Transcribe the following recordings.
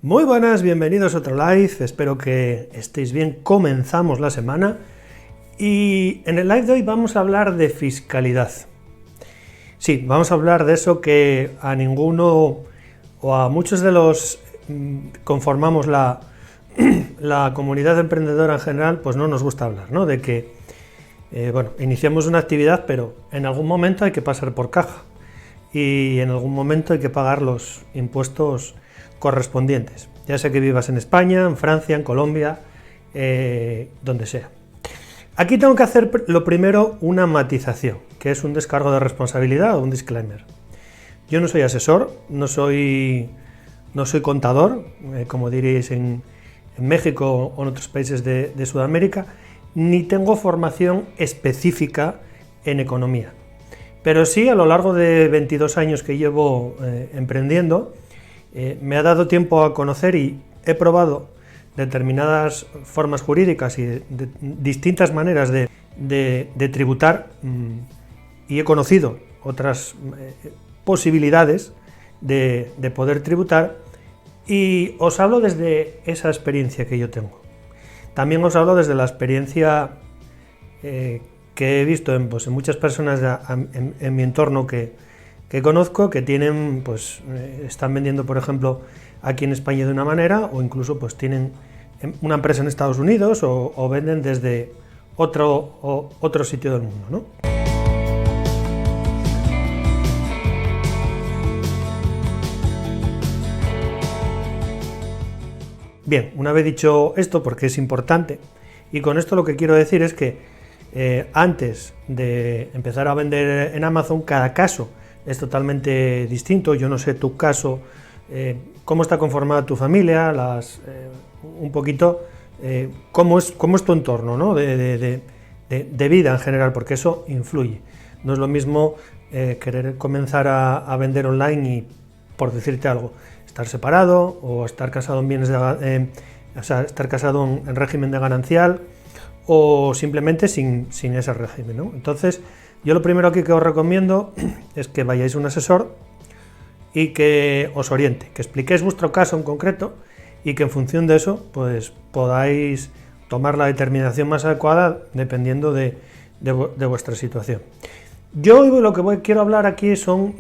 Muy buenas, bienvenidos a otro live, espero que estéis bien, comenzamos la semana y en el live de hoy vamos a hablar de fiscalidad. Sí, vamos a hablar de eso que a ninguno o a muchos de los conformamos la comunidad emprendedora en general, pues no nos gusta hablar, ¿no? De que, iniciamos una actividad, pero en algún momento hay que pasar por caja y en algún momento hay que pagar los impuestos correspondientes, ya sea que vivas en España, en Francia, en Colombia, donde sea. Aquí tengo que hacer lo primero una matización, que es un descargo de responsabilidad o un disclaimer. Yo no soy asesor, no soy contador, como diréis en México o en otros países de Sudamérica, ni tengo formación específica en economía. Pero sí, a lo largo de 22 años que llevo emprendiendo, me ha dado tiempo a conocer y he probado determinadas formas jurídicas y de distintas maneras de tributar y he conocido otras posibilidades de poder tributar y os hablo desde esa experiencia que yo tengo. También os hablo desde la experiencia que he visto en muchas personas en mi entorno que conozco, que tienen, están vendiendo, por ejemplo, aquí en España de una manera, o incluso tienen una empresa en Estados Unidos o venden desde otro sitio del mundo, ¿no? Bien, una vez dicho esto, porque es importante, y con esto lo que quiero decir es que antes de empezar a vender en Amazon, cada caso es totalmente distinto. Yo no sé tu caso, cómo está conformada tu familia, un poquito cómo es tu entorno, ¿no? de vida en general, porque eso influye. No es lo mismo querer comenzar a vender online y, por decirte algo, estar separado o estar casado en bienes estar casado en régimen de ganancial o simplemente sin ese régimen, ¿no? Entonces, yo lo primero aquí que os recomiendo es que vayáis a un asesor y que os oriente, que expliquéis vuestro caso en concreto y que en función de eso pues podáis tomar la determinación más adecuada dependiendo de vuestra situación. Yo lo que quiero hablar aquí son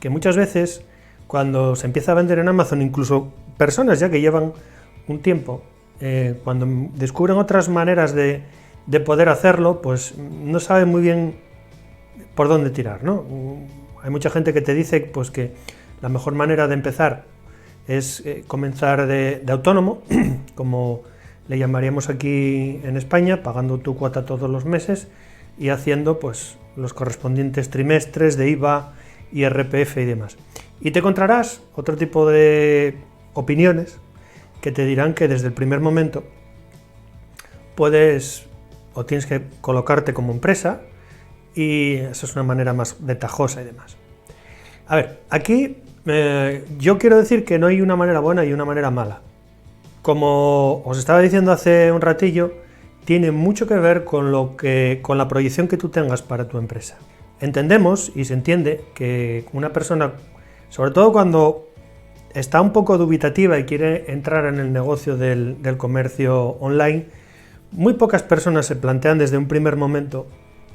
que muchas veces cuando se empieza a vender en Amazon, incluso personas ya que llevan un tiempo, cuando descubren otras maneras de poder hacerlo, pues no saben muy bien por dónde tirar, ¿no? Hay mucha gente que te dice pues que la mejor manera de empezar es comenzar de autónomo, como le llamaríamos aquí en España, pagando tu cuota todos los meses y haciendo pues los correspondientes trimestres de IVA, IRPF y demás. Y te encontrarás otro tipo de opiniones que te dirán que desde el primer momento puedes o tienes que colocarte como empresa y eso es una manera más ventajosa y demás. A ver, aquí yo quiero decir que no hay una manera buena y una manera mala. Como os estaba diciendo hace un ratillo, tiene mucho que ver con la proyección que tú tengas para tu empresa. Entendemos y se entiende que una persona, sobre todo cuando está un poco dubitativa y quiere entrar en el negocio del comercio online, muy pocas personas se plantean desde un primer momento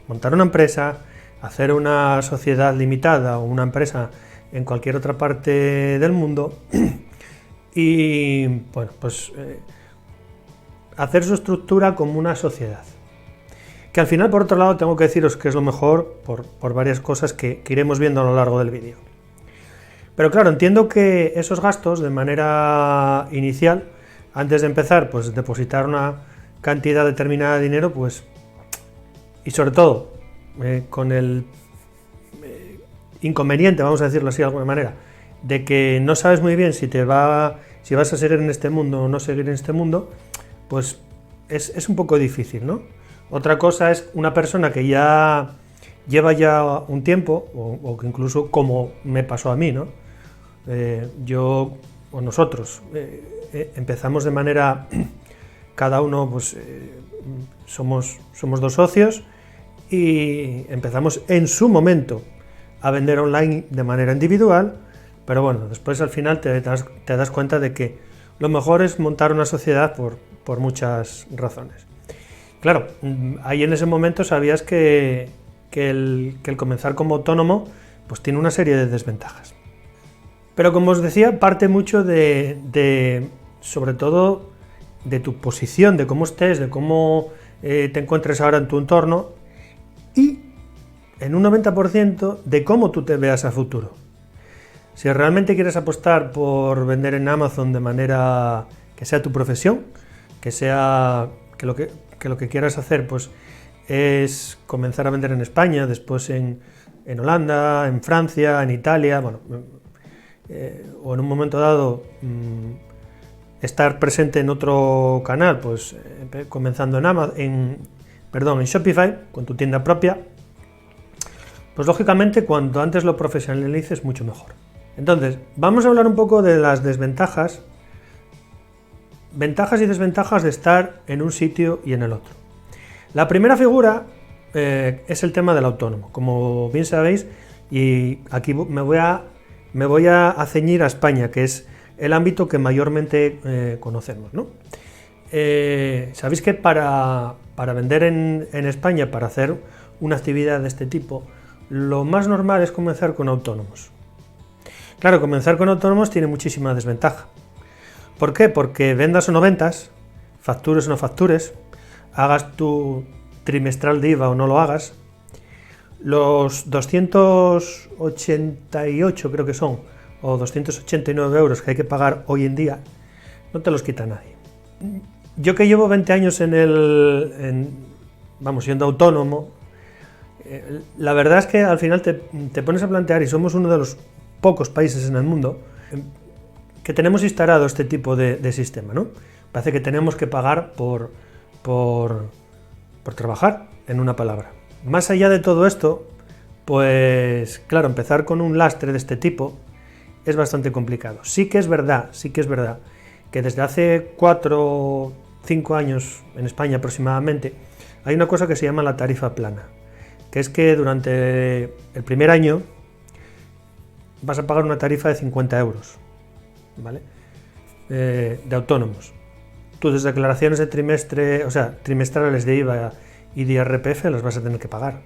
montar una empresa, hacer una sociedad limitada o una empresa en cualquier otra parte del mundo y hacer su estructura como una sociedad. Que al final, por otro lado, tengo que deciros que es lo mejor por varias cosas que iremos viendo a lo largo del vídeo. Pero claro, entiendo que esos gastos de manera inicial, antes de empezar, pues depositar una cantidad determinada de dinero, pues, y sobre todo con el inconveniente, vamos a decirlo así de alguna manera, de que no sabes muy bien si vas a seguir en este mundo o no seguir en este mundo, pues es un poco difícil, ¿no? Otra cosa es una persona que ya lleva un tiempo, o que incluso como me pasó a mí, ¿no? Nosotros empezamos de manera, cada uno somos dos socios y empezamos en su momento a vender online de manera individual, pero bueno, después al final te das cuenta de que lo mejor es montar una sociedad por muchas razones. Claro, ahí en ese momento sabías que el comenzar como autónomo pues tiene una serie de desventajas. Pero como os decía, parte mucho sobre todo de tu posición, de cómo estés, de cómo te encuentres ahora en tu entorno y en un 90% de cómo tú te veas a futuro. Si realmente quieres apostar por vender en Amazon de manera que sea tu profesión, que lo que quieras hacer pues es comenzar a vender en España, después en Holanda, en Francia, en Italia, bueno, o en un momento dado estar presente en otro canal, pues comenzando en Shopify, con tu tienda propia, pues lógicamente cuanto antes lo profesionalices mucho mejor. Entonces, vamos a hablar un poco de las ventajas y desventajas de estar en un sitio y en el otro. La primera figura es el tema del autónomo. Como bien sabéis, y aquí me voy a ceñir a España, que es el ámbito que mayormente conocemos, ¿no? Sabéis que para vender en España, para hacer una actividad de este tipo, lo más normal es comenzar con autónomos. Claro, comenzar con autónomos tiene muchísima desventaja. ¿Por qué? Porque vendas o no vendas, factures o no factures, hagas tu trimestral de IVA o no lo hagas, los 288 creo que son, o 289 euros que hay que pagar hoy en día, no te los quita nadie. Yo que llevo 20 años siendo autónomo, la verdad es que al final te pones a plantear, y somos uno de los pocos países en el mundo que tenemos instalado este tipo de sistema, ¿no? Parece que tenemos que pagar por trabajar, en una palabra. Más allá de todo esto, pues claro, empezar con un lastre de este tipo es bastante complicado. Sí que es verdad que desde hace 4 o 5 años en España aproximadamente hay una cosa que se llama la tarifa plana, que es que durante el primer año vas a pagar una tarifa de 50 euros, ¿vale? De autónomos. Tus declaraciones de trimestrales de IVA y de IRPF las vas a tener que pagar,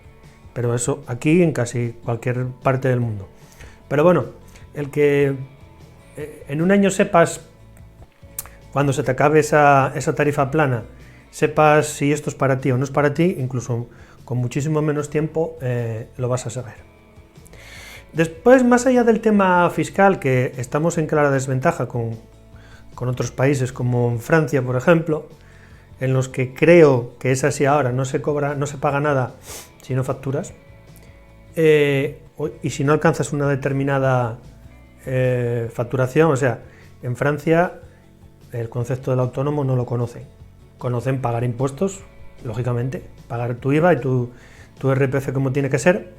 pero eso aquí en casi cualquier parte del mundo. Pero bueno, el que en un año sepas, cuando se te acabe esa tarifa plana, sepas si esto es para ti o no es para ti, incluso con muchísimo menos tiempo lo vas a saber. Después, más allá del tema fiscal, que estamos en clara desventaja con otros países como en Francia, por ejemplo, en los que creo que es así ahora, no se paga nada si no facturas, y si no alcanzas una determinada facturación. O sea, en Francia el concepto del autónomo no lo conocen pagar impuestos, lógicamente, pagar tu IVA y tu IRPF como tiene que ser.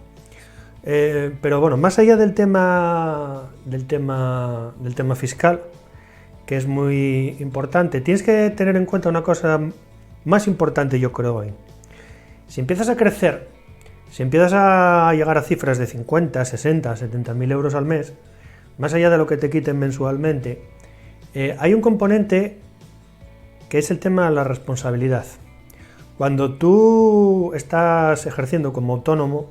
Pero bueno, más allá del tema fiscal, que es muy importante, tienes que tener en cuenta una cosa más importante, yo creo hoy. Si empiezas a crecer, si empiezas a llegar a cifras de 50, 60, 70.000 euros al mes, más allá de lo que te quiten mensualmente, hay un componente que es el tema de la responsabilidad. Cuando tú estás ejerciendo como autónomo,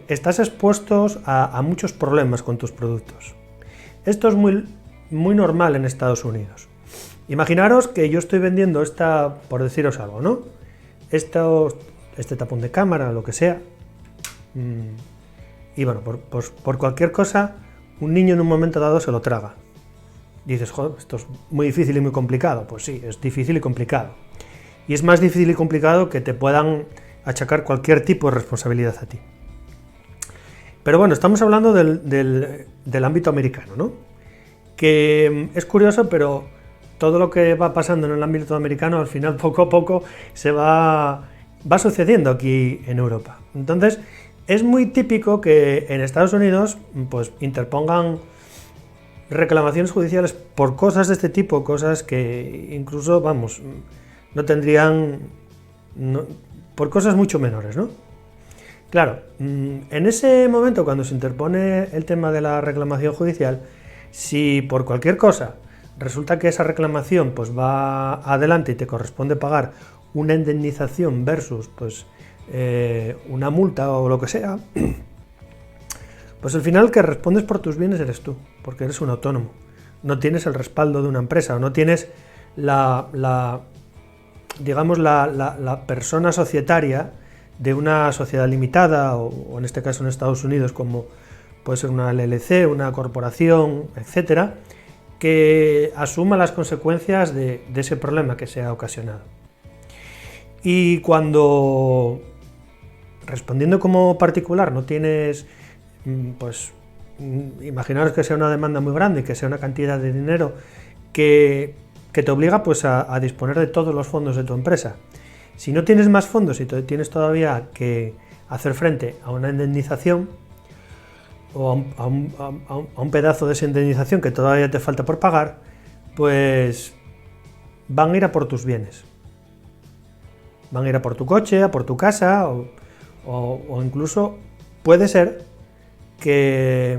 estás expuesto a muchos problemas con tus productos. Esto es muy, muy normal en Estados Unidos. Imaginaros que yo estoy vendiendo por deciros algo, ¿no? Este tapón de cámara, lo que sea, y bueno, por cualquier cosa, un niño en un momento dado se lo traga. Dices, joder, esto es muy difícil y muy complicado. Pues sí, es difícil y complicado. Y es más difícil y complicado que te puedan achacar cualquier tipo de responsabilidad a ti. Pero bueno, estamos hablando del ámbito americano, ¿no? Que es curioso, pero todo lo que va pasando en el ámbito americano, al final, poco a poco, se va sucediendo aquí en Europa. Entonces, es muy típico que en Estados Unidos pues interpongan reclamaciones judiciales por cosas de este tipo, cosas que incluso, no tendrían, por cosas mucho menores, ¿no? Claro, en ese momento, cuando se interpone el tema de la reclamación judicial, si por cualquier cosa resulta que esa reclamación pues va adelante y te corresponde pagar una indemnización versus pues una multa o lo que sea, pues al final el que respondes por tus bienes eres tú, porque eres un autónomo. No tienes el respaldo de una empresa, o no tienes la persona societaria de una sociedad limitada, o en este caso en Estados Unidos como puede ser una LLC, una corporación, etcétera, que asuma las consecuencias de ese problema que se ha ocasionado. Y cuando, respondiendo como particular, no tienes, pues, imaginaros que sea una demanda muy grande, que sea una cantidad de dinero que te obliga pues a disponer de todos los fondos de tu empresa. Si no tienes más fondos y tienes todavía que hacer frente a una indemnización o a un pedazo de esa indemnización que todavía te falta por pagar, pues van a ir a por tus bienes. Van a ir a por tu coche, a por tu casa, o incluso puede ser que,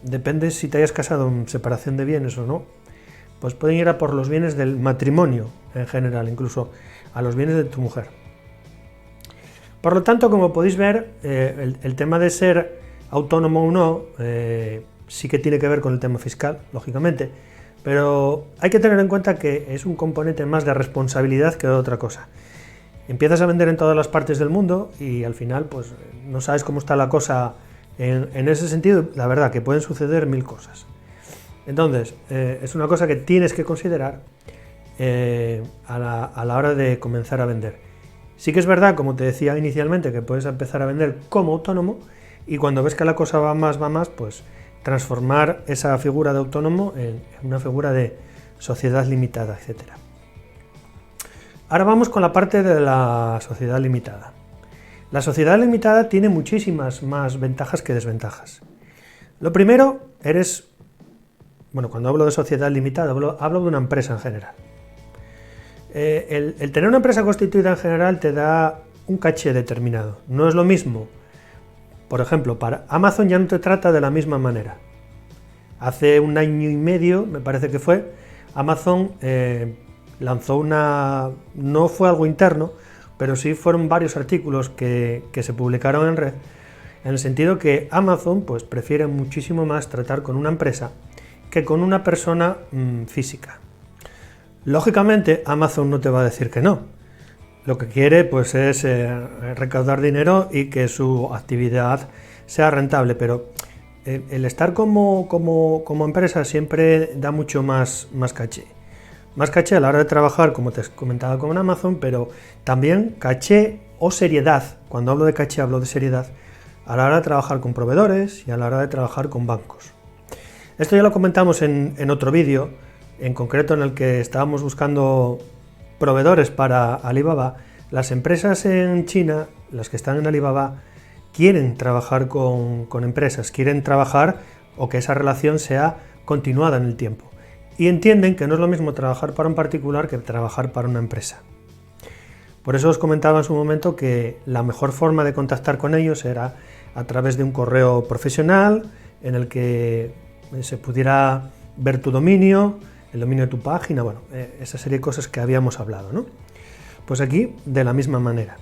depende si te hayas casado en separación de bienes o no, pues pueden ir a por los bienes del matrimonio en general, incluso a los bienes de tu mujer. Por lo tanto, como podéis ver, el tema de ser autónomo o no sí que tiene que ver con el tema fiscal, lógicamente, pero hay que tener en cuenta que es un componente más de responsabilidad que de otra cosa. Empiezas a vender en todas las partes del mundo y al final pues no sabes cómo está la cosa en ese sentido. La verdad que pueden suceder mil cosas. Entonces, es una cosa que tienes que considerar a la hora de comenzar a vender. Sí que es verdad, como te decía inicialmente, que puedes empezar a vender como autónomo y cuando ves que la cosa va más, pues transformar esa figura de autónomo en una figura de sociedad limitada, etc. Ahora vamos con la parte de la sociedad limitada. La sociedad limitada tiene muchísimas más ventajas que desventajas. Lo primero, cuando hablo de sociedad limitada, hablo de una empresa en general. El tener una empresa constituida en general te da un caché determinado. No es lo mismo, por ejemplo, para Amazon ya no te trata de la misma manera. Hace 1 año y medio, me parece que fue, Amazon lanzó no fue algo interno, pero sí fueron varios artículos que se publicaron en red, en el sentido que Amazon pues prefiere muchísimo más tratar con una empresa que con una persona física. Lógicamente, Amazon no te va a decir que no. Lo que quiere pues es recaudar dinero y que su actividad sea rentable, pero el estar como empresa siempre da mucho más caché. Más caché a la hora de trabajar, como te comentaba, con Amazon, pero también caché o seriedad. Cuando hablo de caché hablo de seriedad a la hora de trabajar con proveedores y a la hora de trabajar con bancos. Esto ya lo comentamos en otro vídeo, en concreto en el que estábamos buscando proveedores para Alibaba. Las empresas en China, las que están en Alibaba, quieren trabajar con empresas, quieren trabajar o que esa relación sea continuada en el tiempo. Y entienden que no es lo mismo trabajar para un particular que trabajar para una empresa. Por eso os comentaba en su momento que la mejor forma de contactar con ellos era a través de un correo profesional en el que se pudiera ver tu dominio, el dominio de tu página, esa serie de cosas que habíamos hablado, ¿no? Pues aquí de la misma manera.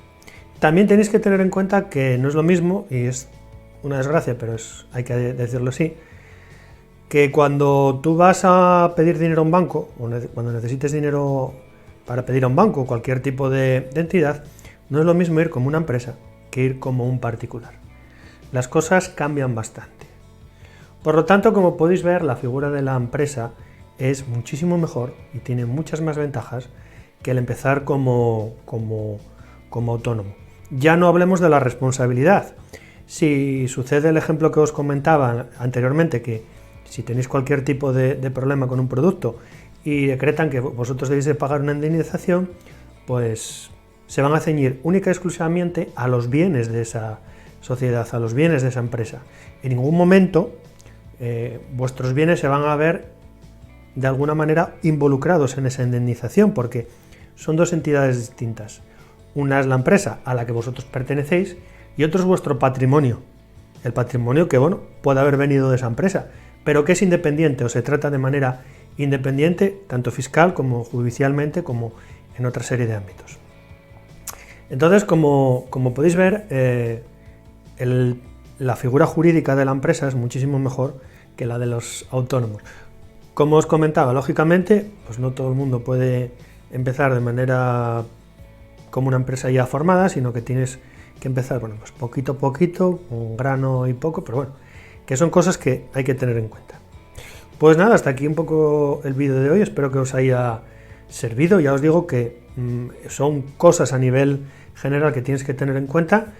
También tenéis que tener en cuenta que no es lo mismo, y es una desgracia, pero hay que decirlo así, que cuando tú vas a pedir dinero a un banco, o cuando necesites dinero para pedir a un banco o cualquier tipo de entidad, no es lo mismo ir como una empresa que ir como un particular. Las cosas cambian bastante. Por lo tanto, como podéis ver, la figura de la empresa es muchísimo mejor y tiene muchas más ventajas que el empezar como autónomo. Ya no hablemos de la responsabilidad. Si sucede el ejemplo que os comentaba anteriormente, que si tenéis cualquier tipo de problema con un producto y decretan que vosotros debéis de pagar una indemnización, pues se van a ceñir única y exclusivamente a los bienes de esa sociedad, a los bienes de esa empresa. En ningún momento vuestros bienes se van a ver de alguna manera involucrados en esa indemnización, porque son dos entidades distintas. Una es la empresa a la que vosotros pertenecéis y otro es vuestro patrimonio. El patrimonio que, bueno, puede haber venido de esa empresa, pero que es independiente o se trata de manera independiente, tanto fiscal como judicialmente, como en otra serie de ámbitos. Entonces, como podéis ver, la figura jurídica de la empresa es muchísimo mejor que la de los autónomos. Como os comentaba, lógicamente, pues no todo el mundo puede empezar de manera como una empresa ya formada, sino que tienes que empezar, bueno, pues poquito a poquito, un grano y poco, pero bueno, que son cosas que hay que tener en cuenta. Pues nada, hasta aquí un poco el vídeo de hoy, espero que os haya servido. Ya os digo que son cosas a nivel general que tienes que tener en cuenta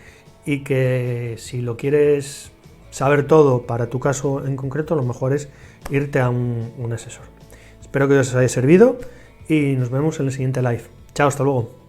y que si lo quieres saber todo para tu caso en concreto, lo mejor es irte a un asesor. Espero que os haya servido y nos vemos en el siguiente live. Chao, hasta luego.